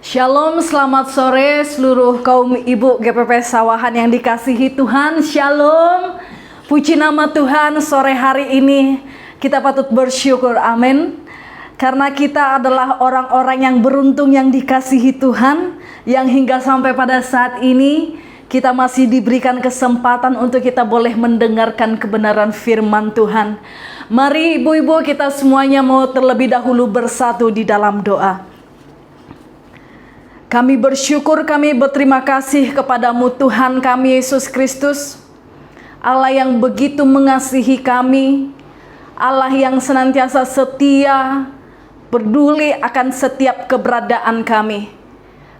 Shalom, selamat sore seluruh kaum ibu GPP Sawahan yang dikasihi Tuhan. Shalom, puji nama Tuhan. Sore hari ini kita patut bersyukur, amin. Karena kita adalah orang-orang yang beruntung yang dikasihi Tuhan, yang hingga sampai pada saat ini kita masih diberikan kesempatan untuk kita boleh mendengarkan kebenaran firman Tuhan. Mari ibu-ibu kita semuanya mau terlebih dahulu bersatu di dalam doa. Kami bersyukur, kami berterima kasih kepadamu Tuhan kami Yesus Kristus, Allah yang begitu mengasihi kami, Allah yang senantiasa setia, peduli akan setiap keberadaan kami.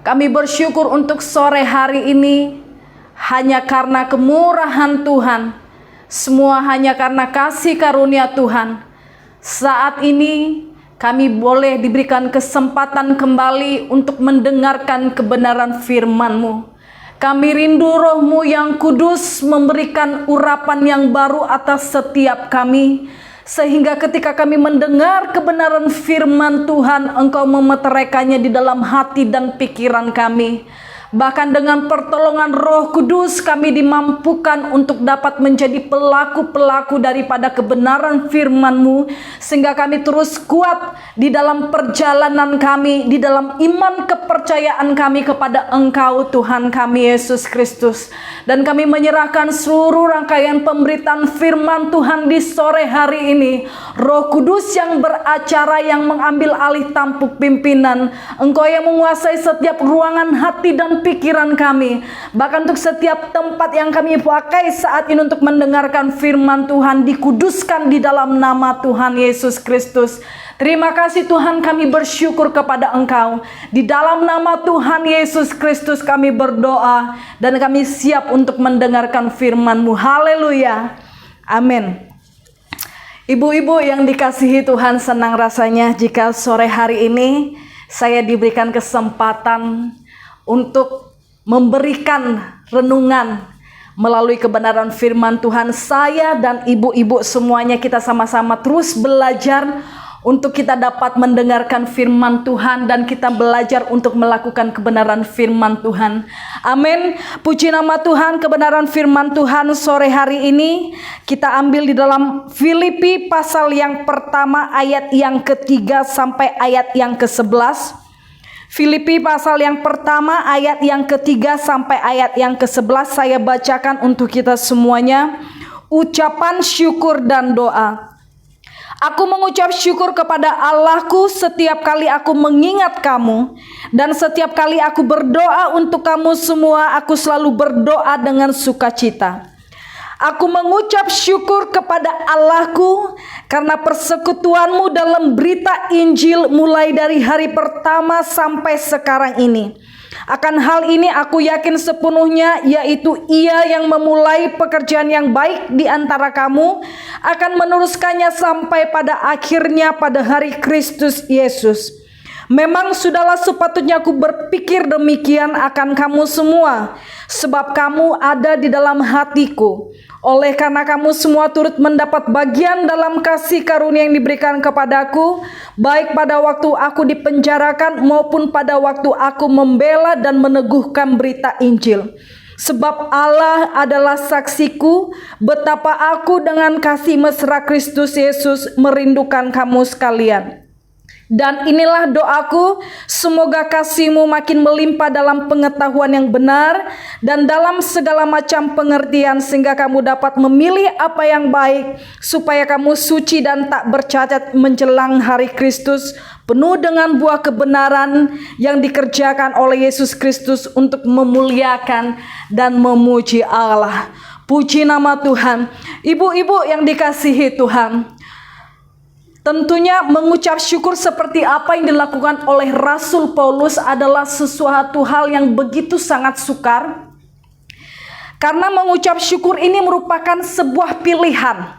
Kami bersyukur untuk sore hari ini, hanya karena kemurahan Tuhan, semua hanya karena kasih karunia Tuhan. Saat ini kami boleh diberikan kesempatan kembali untuk mendengarkan kebenaran firman-Mu. Kami rindu Roh-Mu yang kudus memberikan urapan yang baru atas setiap kami, sehingga ketika kami mendengar kebenaran firman Tuhan, Engkau memeteraikannya di dalam hati dan pikiran kami. Bahkan dengan pertolongan Roh Kudus kami dimampukan untuk dapat menjadi pelaku-pelaku daripada kebenaran firman-Mu, sehingga kami terus kuat di dalam perjalanan kami, di dalam iman kepercayaan kami kepada Engkau Tuhan kami Yesus Kristus. Dan kami menyerahkan seluruh rangkaian pemberitaan firman Tuhan di sore hari ini. Roh Kudus yang beracara, yang mengambil alih tampuk pimpinan, Engkau yang menguasai setiap ruangan hati dan pikiran kami, bahkan untuk setiap tempat yang kami pakai saat ini untuk mendengarkan firman Tuhan, dikuduskan di dalam nama Tuhan Yesus Kristus. Terima kasih Tuhan, kami bersyukur kepada Engkau. Di dalam nama Tuhan Yesus Kristus kami berdoa, dan kami siap untuk mendengarkan firman-Mu. Haleluya, amin. Ibu-ibu yang dikasihi Tuhan, senang rasanya jika sore hari ini saya diberikan kesempatan untuk memberikan renungan melalui kebenaran firman Tuhan. Saya dan ibu-ibu semuanya kita sama-sama terus belajar untuk kita dapat mendengarkan firman Tuhan, dan kita belajar untuk melakukan kebenaran firman Tuhan. Amin. Puji nama Tuhan. Kebenaran firman Tuhan sore hari ini kita ambil di dalam Filipi pasal yang pertama ayat yang ketiga sampai ayat yang ke-11. Filipi pasal yang pertama ayat yang ketiga sampai ayat yang ke-11 saya bacakan untuk kita semuanya. Ucapan syukur dan doa. Aku mengucap syukur kepada Allahku setiap kali aku mengingat kamu, dan setiap kali aku berdoa untuk kamu semua, aku selalu berdoa dengan sukacita. Aku mengucap syukur kepada Allahku karena persekutuanmu dalam berita Injil mulai dari hari pertama sampai sekarang ini. Akan hal ini aku yakin sepenuhnya, yaitu Ia yang memulai pekerjaan yang baik di antara kamu akan meneruskannya sampai pada akhirnya pada hari Kristus Yesus. Memang sudahlah sepatutnya aku berpikir demikian akan kamu semua, sebab kamu ada di dalam hatiku. Oleh karena kamu semua turut mendapat bagian dalam kasih karunia yang diberikan kepadaku, baik pada waktu aku dipenjarakan maupun pada waktu aku membela dan meneguhkan berita Injil. Sebab Allah adalah saksiku betapa aku dengan kasih mesra Kristus Yesus merindukan kamu sekalian. Dan inilah doaku, semoga kasihmu makin melimpah dalam pengetahuan yang benar dan dalam segala macam pengertian, sehingga kamu dapat memilih apa yang baik, supaya kamu suci dan tak bercacat menjelang hari Kristus, penuh dengan buah kebenaran yang dikerjakan oleh Yesus Kristus untuk memuliakan dan memuji Allah. Puji nama Tuhan. Ibu-ibu yang dikasihi Tuhan, tentunya mengucap syukur seperti apa yang dilakukan oleh Rasul Paulus adalah sesuatu hal yang begitu sangat sukar. Karena mengucap syukur ini merupakan sebuah pilihan.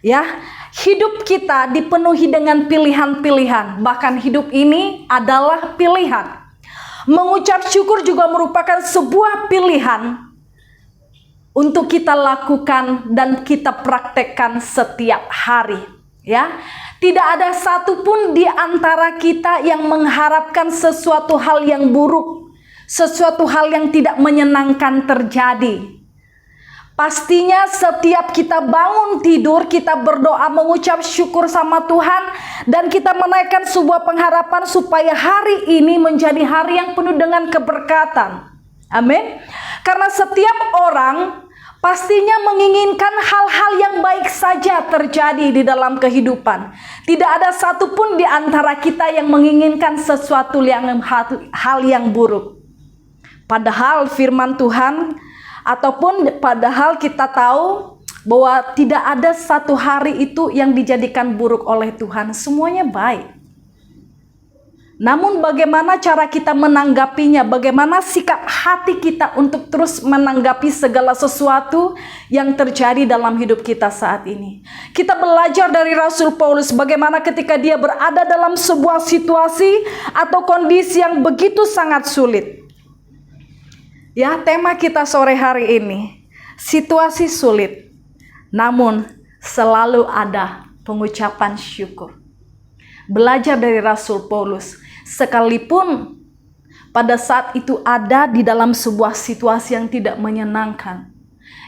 Ya, hidup kita dipenuhi dengan pilihan-pilihan. Bahkan hidup ini adalah pilihan. Mengucap syukur juga merupakan sebuah pilihan untuk kita lakukan dan kita praktekkan setiap hari. Ya, Tidak ada satupun di antara kita yang mengharapkan sesuatu hal yang buruk, sesuatu hal yang tidak menyenangkan terjadi. Pastinya setiap kita bangun tidur, kita berdoa mengucap syukur sama Tuhan, dan kita menaikkan sebuah pengharapan supaya hari ini menjadi hari yang penuh dengan keberkatan. Amin. Karena setiap orang pastinya menginginkan hal-hal yang baik saja terjadi di dalam kehidupan. Tidak ada satupun di antara kita yang menginginkan sesuatu hal yang buruk. Padahal firman Tuhan, ataupun padahal kita tahu bahwa tidak ada satu hari itu yang dijadikan buruk oleh Tuhan. Semuanya baik. Namun bagaimana cara kita menanggapinya, bagaimana sikap hati kita untuk terus menanggapi segala sesuatu yang terjadi dalam hidup kita saat ini. Kita belajar dari Rasul Paulus bagaimana ketika dia berada dalam sebuah situasi atau kondisi yang begitu sangat sulit. Ya, tema kita sore hari ini, situasi sulit, namun selalu ada pengucapan syukur. Belajar dari Rasul Paulus, sekalipun pada saat itu ada di dalam sebuah situasi yang tidak menyenangkan.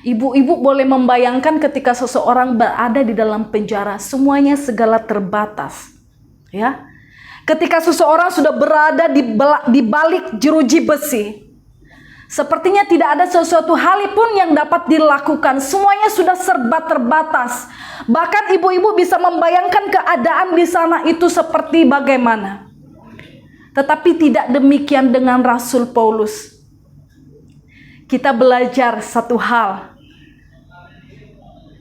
Ibu-ibu boleh membayangkan ketika seseorang berada di dalam penjara, semuanya segala terbatas. Ya, ketika seseorang sudah berada di balik jeruji besi, sepertinya tidak ada sesuatu hal pun yang dapat dilakukan. Semuanya sudah serba terbatas. Bahkan ibu-ibu bisa membayangkan keadaan di sana itu seperti bagaimana. Tetapi tidak demikian dengan Rasul Paulus. Kita belajar satu hal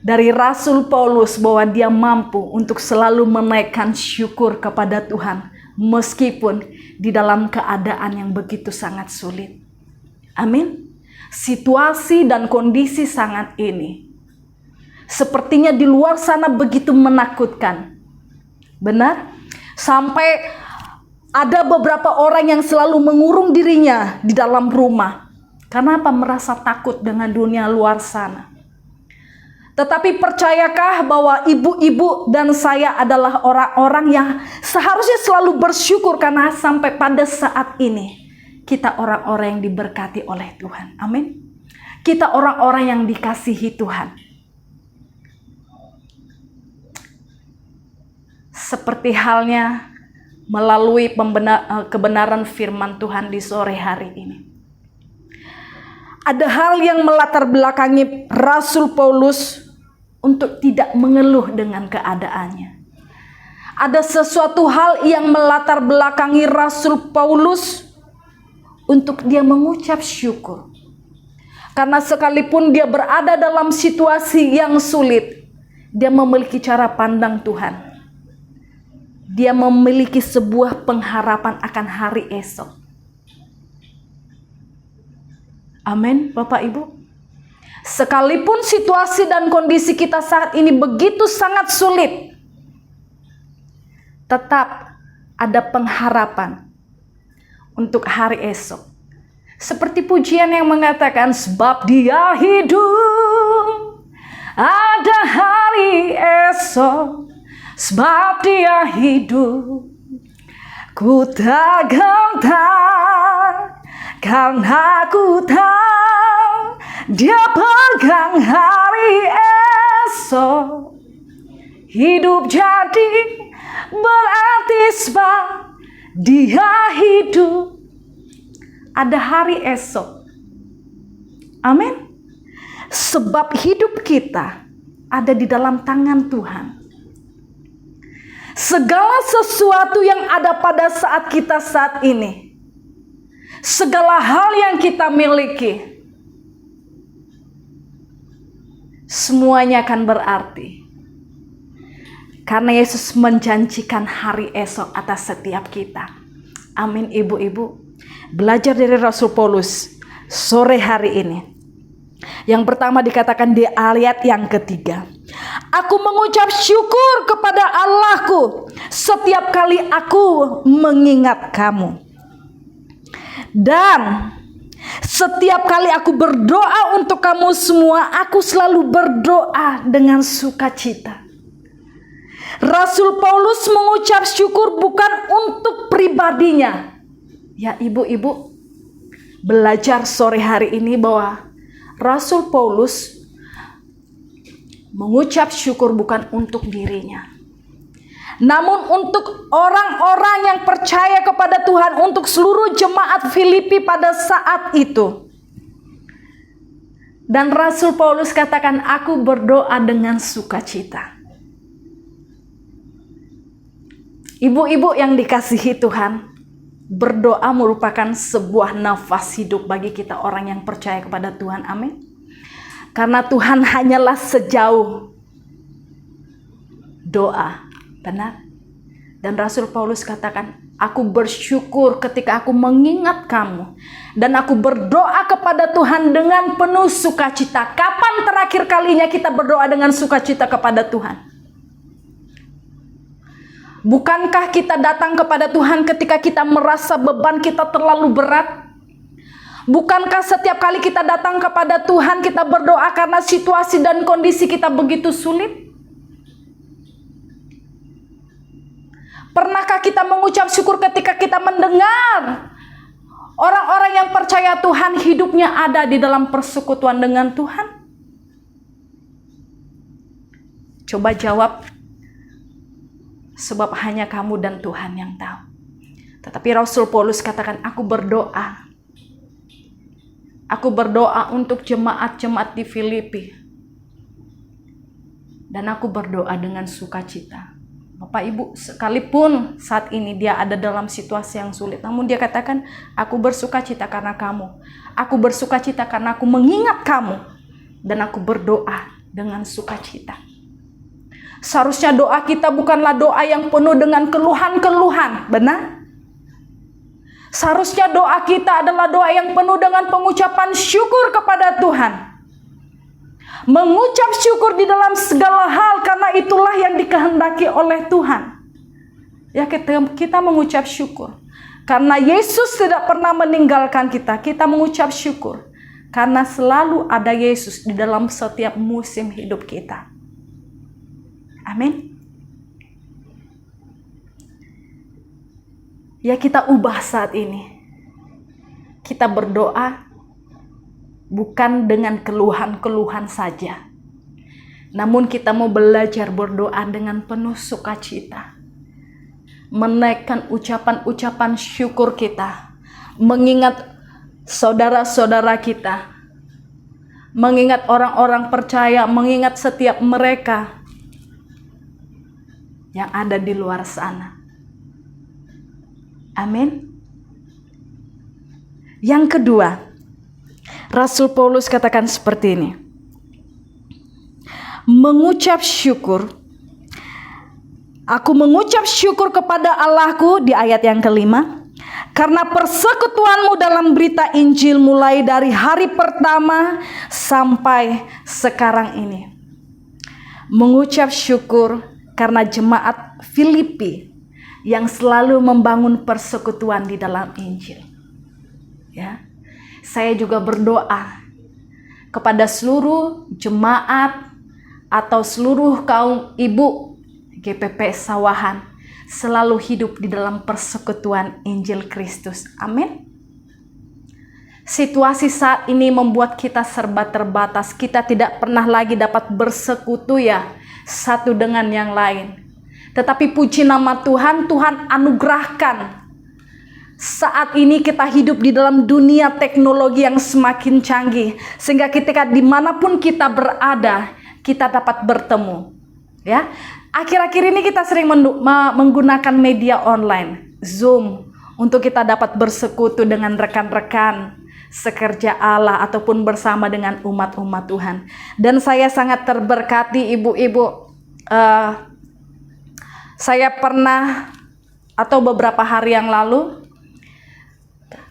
dari Rasul Paulus, bahwa dia mampu untuk selalu menaikkan syukur kepada Tuhan meskipun di dalam keadaan yang begitu sangat sulit. Amin. Situasi dan kondisi sangat ini sepertinya di luar sana begitu menakutkan. Benar? Sampai ada beberapa orang yang selalu mengurung dirinya di dalam rumah. Kenapa? Merasa takut dengan dunia luar sana. Tetapi percayakah bahwa ibu-ibu dan saya adalah orang-orang yang seharusnya selalu bersyukur karena sampai pada saat ini kita orang-orang yang diberkati oleh Tuhan. Amin. Kita orang-orang yang dikasihi Tuhan. Seperti halnya melalui kebenaran firman Tuhan di sore hari ini. Ada hal yang melatar belakangi Rasul Paulus untuk tidak mengeluh dengan keadaannya. Ada sesuatu hal yang melatar belakangi Rasul Paulus untuk dia mengucap syukur. Karena sekalipun dia berada dalam situasi yang sulit, dia memiliki cara pandang Tuhan. Dia memiliki sebuah pengharapan akan hari esok. Amin, Bapak Ibu. Sekalipun situasi dan kondisi kita saat ini begitu sangat sulit, tetap ada pengharapan untuk hari esok. Seperti pujian yang mengatakan, sebab dia hidup, ada hari esok. Sebab dia hidup, ku tak gentar, karena ku tahu dia pegang hari esok. Hidup jadi berarti sebab dia hidup, ada hari esok. Amin. Sebab hidup kita ada di dalam tangan Tuhan. Segala sesuatu yang ada pada saat kita saat ini, segala hal yang kita miliki, semuanya akan berarti. Karena Yesus menjanjikan hari esok atas setiap kita. Amin, ibu-ibu. Belajar dari Rasul Paulus sore hari ini. Yang pertama dikatakan di ayat yang ketiga. Aku mengucap syukur kepada Allahku setiap kali aku mengingat kamu. Dan setiap kali aku berdoa untuk kamu semua, aku selalu berdoa dengan sukacita. Rasul Paulus mengucap syukur bukan untuk pribadinya. Ya ibu-ibu, belajar sore hari ini bahwa Rasul Paulus mengucap syukur bukan untuk dirinya, namun untuk orang-orang yang percaya kepada Tuhan, untuk seluruh jemaat Filipi pada saat itu. Dan Rasul Paulus katakan, aku berdoa dengan sukacita. Ibu-ibu yang dikasihi Tuhan, berdoa merupakan sebuah nafas hidup bagi kita orang yang percaya kepada Tuhan. Amin. Karena Tuhan hanyalah sejauh doa. Benar. Dan Rasul Paulus katakan, aku bersyukur ketika aku mengingat kamu. Dan aku berdoa kepada Tuhan dengan penuh sukacita. Kapan terakhir kalinya kita berdoa dengan sukacita kepada Tuhan? Bukankah kita datang kepada Tuhan ketika kita merasa beban kita terlalu berat? Bukankah setiap kali kita datang kepada Tuhan kita berdoa karena situasi dan kondisi kita begitu sulit? Pernahkah kita mengucap syukur ketika kita mendengar orang-orang yang percaya Tuhan hidupnya ada di dalam persekutuan dengan Tuhan? Coba jawab. Sebab hanya kamu dan Tuhan yang tahu. Tetapi Rasul Paulus katakan, aku berdoa. Aku berdoa untuk jemaat-jemaat di Filipi. Dan aku berdoa dengan sukacita. Bapak Ibu, sekalipun saat ini dia ada dalam situasi yang sulit, namun dia katakan, aku bersukacita karena kamu. Aku bersukacita karena aku mengingat kamu. Dan aku berdoa dengan sukacita. Seharusnya doa kita bukanlah doa yang penuh dengan keluhan-keluhan, benar? Seharusnya doa kita adalah doa yang penuh dengan pengucapan syukur kepada Tuhan. Mengucap syukur di dalam segala hal, karena itulah yang dikehendaki oleh Tuhan. Ya, kita mengucap syukur. Karena Yesus tidak pernah meninggalkan kita, kita mengucap syukur. Karena selalu ada Yesus di dalam setiap musim hidup kita. Amin. Ya, kita ubah saat ini. Kita berdoa bukan dengan keluhan-keluhan saja. Namun kita mau belajar berdoa dengan penuh sukacita. Menaikkan ucapan-ucapan syukur kita. Mengingat saudara-saudara kita. Mengingat orang-orang percaya, mengingat setiap mereka yang ada di luar sana. Amin. Yang kedua, Rasul Paulus katakan seperti ini. Mengucap syukur. Aku mengucap syukur kepada Allahku, di ayat yang kelima, karena persekutuanmu dalam berita Injil mulai dari hari pertama sampai sekarang ini. Mengucap syukur karena jemaat Filipi yang selalu membangun persekutuan di dalam Injil. Ya, saya juga berdoa kepada seluruh jemaat atau seluruh kaum ibu GPP Sawahan selalu hidup di dalam persekutuan Injil Kristus. Amin. Situasi saat ini membuat kita serba terbatas. Kita tidak pernah lagi dapat bersekutu ya, satu dengan yang lain. Tetapi puji nama Tuhan, Tuhan anugerahkan. Saat ini kita hidup di dalam dunia teknologi yang semakin canggih. Sehingga ketika dimanapun kita berada, kita dapat bertemu. Ya, akhir-akhir ini kita sering menggunakan media online, Zoom, untuk kita dapat bersekutu dengan rekan-rekan sekerja Allah ataupun bersama dengan umat-umat Tuhan. Dan saya sangat terberkati ibu-ibu. Saya pernah atau beberapa hari yang lalu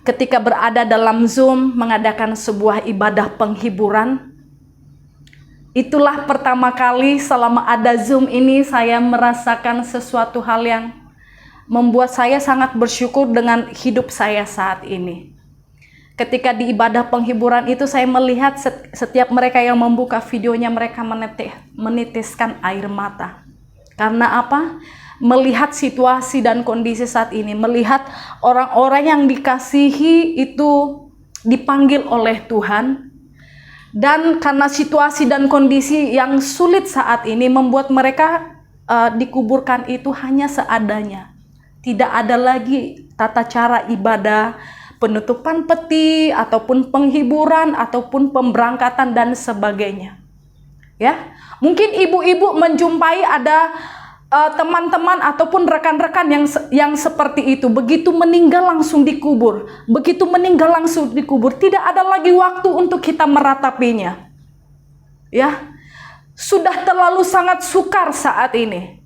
ketika berada dalam Zoom mengadakan sebuah ibadah penghiburan. Itulah pertama kali selama ada Zoom ini saya merasakan sesuatu hal yang membuat saya sangat bersyukur dengan hidup saya saat ini. Ketika di ibadah penghiburan itu saya melihat setiap mereka yang membuka videonya mereka menitiskan air mata. Karena apa? Melihat situasi dan kondisi saat ini, melihat orang-orang yang dikasihi itu dipanggil oleh Tuhan, dan karena situasi dan kondisi yang sulit saat ini membuat mereka dikuburkan itu hanya seadanya. Tidak ada lagi tata cara ibadah, penutupan peti, ataupun penghiburan, ataupun pemberangkatan dan sebagainya. Ya, mungkin ibu-ibu menjumpai ada teman-teman ataupun rekan-rekan yang seperti itu, begitu meninggal langsung dikubur, tidak ada lagi waktu untuk kita meratapinya. Ya, sudah terlalu sangat sukar saat ini.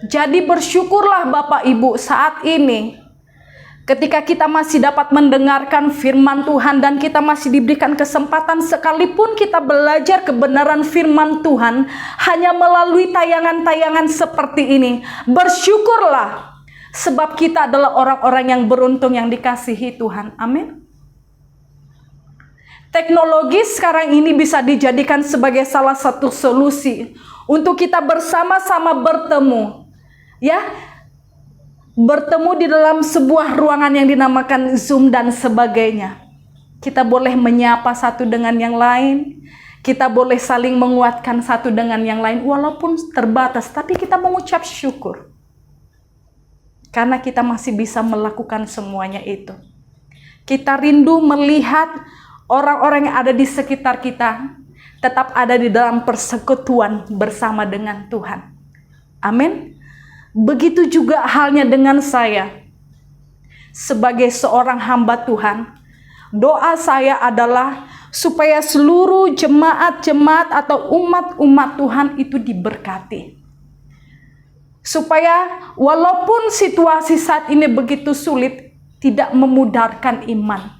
Jadi bersyukurlah Bapak Ibu saat ini, ketika kita masih dapat mendengarkan firman Tuhan dan kita masih diberikan kesempatan, sekalipun kita belajar kebenaran firman Tuhan hanya melalui tayangan-tayangan seperti ini, bersyukurlah sebab kita adalah orang-orang yang beruntung yang dikasihi Tuhan. Amin. Teknologi sekarang ini bisa dijadikan sebagai salah satu solusi untuk kita bersama-sama bertemu. Ya, bertemu di dalam sebuah ruangan yang dinamakan Zoom dan sebagainya. Kita boleh menyapa satu dengan yang lain. Kita boleh saling menguatkan satu dengan yang lain. Walaupun terbatas, tapi kita mengucap syukur. Karena kita masih bisa melakukan semuanya itu. Kita rindu melihat orang-orang yang ada di sekitar kita tetap ada di dalam persekutuan bersama dengan Tuhan. Amin. Begitu juga halnya dengan saya. Sebagai seorang hamba Tuhan, doa saya adalah supaya seluruh jemaat-jemaat atau umat-umat Tuhan itu diberkati. Supaya walaupun situasi saat ini begitu sulit, tidak memudarkan iman.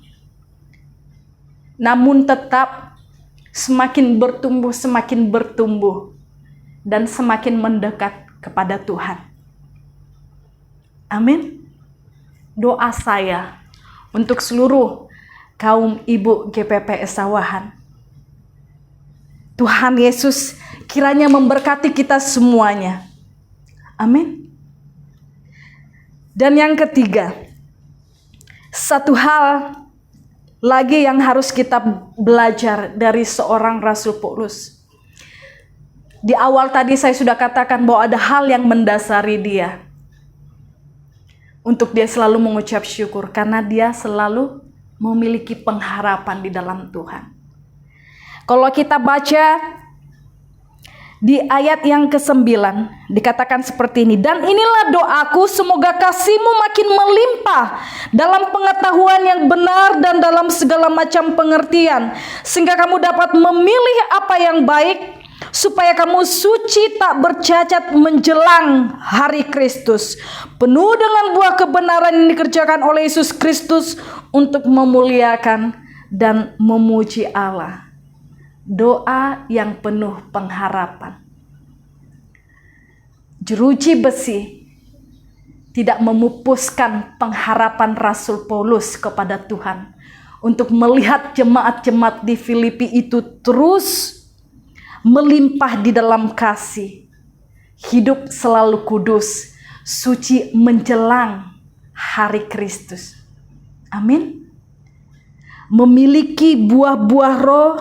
Namun tetap semakin bertumbuh, dan semakin mendekat kepada Tuhan. Amin. Doa saya untuk seluruh kaum ibu GPP Esawahan, Tuhan Yesus kiranya memberkati kita semuanya. Amin. Dan yang ketiga, satu hal lagi yang harus kita belajar dari seorang Rasul Paulus. Di awal tadi saya sudah katakan bahwa ada hal yang mendasari dia untuk dia selalu mengucap syukur, karena dia selalu memiliki pengharapan di dalam Tuhan. Kalau kita baca di ayat yang ke-9 dikatakan seperti ini, dan inilah doaku, semoga kasihmu makin melimpah dalam pengetahuan yang benar dan dalam segala macam pengertian, sehingga kamu dapat memilih apa yang baik, supaya kamu suci tak bercacat menjelang hari Kristus, penuh dengan buah kebenaran yang dikerjakan oleh Yesus Kristus untuk memuliakan dan memuji Allah. Doa yang penuh pengharapan. Jeruji besi tidak memupuskan pengharapan Rasul Paulus kepada Tuhan untuk melihat jemaat-jemaat di Filipi itu terus melimpah di dalam kasih, hidup selalu kudus, suci menjelang hari Kristus. Amin. Memiliki buah-buah roh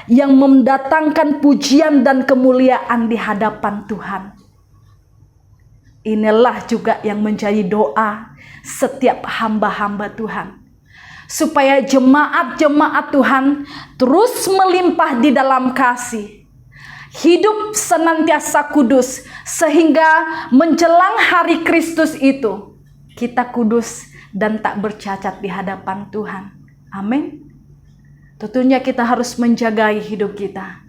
yang mendatangkan pujian dan kemuliaan di hadapan Tuhan. Inilah juga yang menjadi doa setiap hamba-hamba Tuhan, supaya jemaat-jemaat Tuhan terus melimpah di dalam kasih, hidup senantiasa kudus, sehingga menjelang hari Kristus itu kita kudus dan tak bercacat di hadapan Tuhan. Amin. Tentunya kita harus menjagai hidup kita,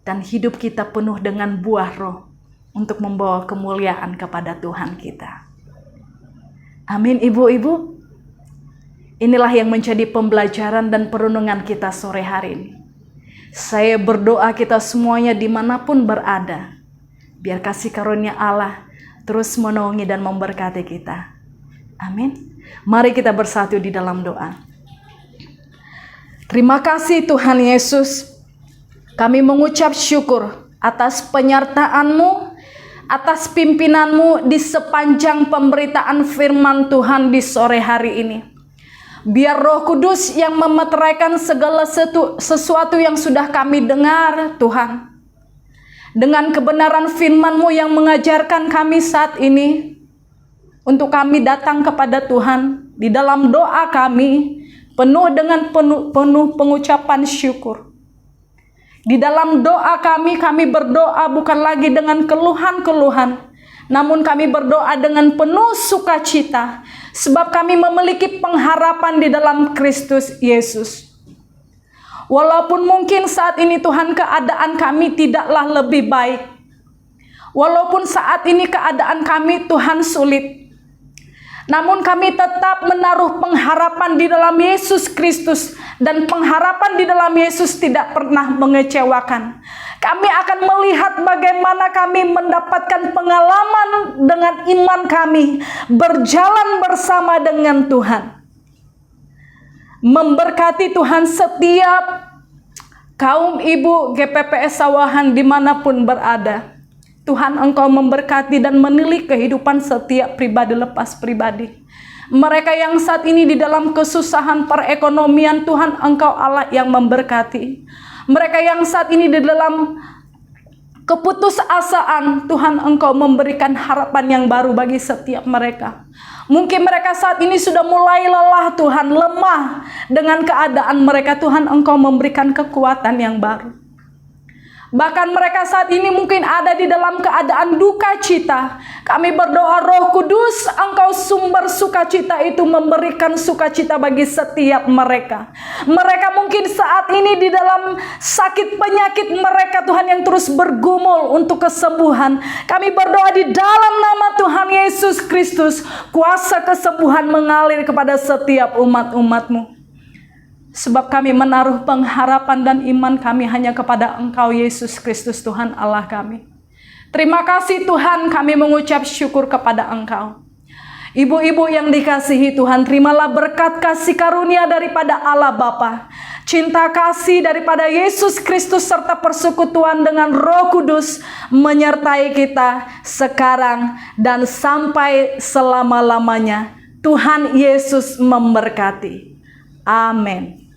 dan hidup kita penuh dengan buah roh untuk membawa kemuliaan kepada Tuhan kita. Amin. Ibu-ibu, inilah yang menjadi pembelajaran dan perenungan kita sore hari ini. Saya berdoa kita semuanya dimanapun berada, biar kasih karunia Allah terus menaungi dan memberkati kita. Amin. Mari kita bersatu di dalam doa. Terima kasih Tuhan Yesus. Kami mengucap syukur atas penyertaan-Mu, atas pimpinanmu di sepanjang pemberitaan firman Tuhan di sore hari ini. Biar Roh Kudus yang memeteraikan segala sesuatu yang sudah kami dengar, Tuhan. Dengan kebenaran firman-Mu yang mengajarkan kami saat ini, untuk kami datang kepada Tuhan, di dalam doa kami, penuh dengan penuh pengucapan syukur. Di dalam doa kami berdoa bukan lagi dengan keluhan-keluhan, namun kami berdoa dengan penuh sukacita, sebab kami memiliki pengharapan di dalam Kristus Yesus. Walaupun mungkin saat ini Tuhan keadaan kami tidaklah lebih baik, walaupun saat ini keadaan kami Tuhan sulit, namun kami tetap menaruh pengharapan di dalam Yesus Kristus, dan pengharapan di dalam Yesus tidak pernah mengecewakan. Kami akan melihat bagaimana kami mendapatkan pengalaman dengan iman kami berjalan bersama dengan Tuhan. Memberkati Tuhan setiap kaum ibu GPPS Sawahan dimanapun berada. Tuhan, Engkau memberkati dan menilik kehidupan setiap pribadi lepas pribadi. Mereka yang saat ini di dalam kesusahan perekonomian, Tuhan, Engkau Allah yang memberkati. Mereka yang saat ini di dalam keputusasaan, Tuhan, Engkau memberikan harapan yang baru bagi setiap mereka. Mungkin mereka saat ini sudah mulai lelah, Tuhan, lemah dengan keadaan mereka. Tuhan, Engkau memberikan kekuatan yang baru. Bahkan mereka saat ini mungkin ada di dalam keadaan duka cita. Kami berdoa, Roh Kudus, Engkau sumber sukacita itu, memberikan sukacita bagi setiap mereka. Mereka mungkin saat ini di dalam sakit penyakit mereka, Tuhan, yang terus bergumul untuk kesembuhan. Kami berdoa di dalam nama Tuhan Yesus Kristus, kuasa kesembuhan mengalir kepada setiap umat-umat-Mu. Sebab kami menaruh pengharapan dan iman kami hanya kepada Engkau Yesus Kristus, Tuhan Allah kami. Terima kasih Tuhan, kami mengucap syukur kepada Engkau. Ibu-ibu yang dikasihi Tuhan, terimalah berkat kasih karunia daripada Allah Bapa, cinta kasih daripada Yesus Kristus, serta persekutuan dengan Roh Kudus menyertai kita sekarang dan sampai selama-lamanya. Tuhan Yesus memberkati. Amin.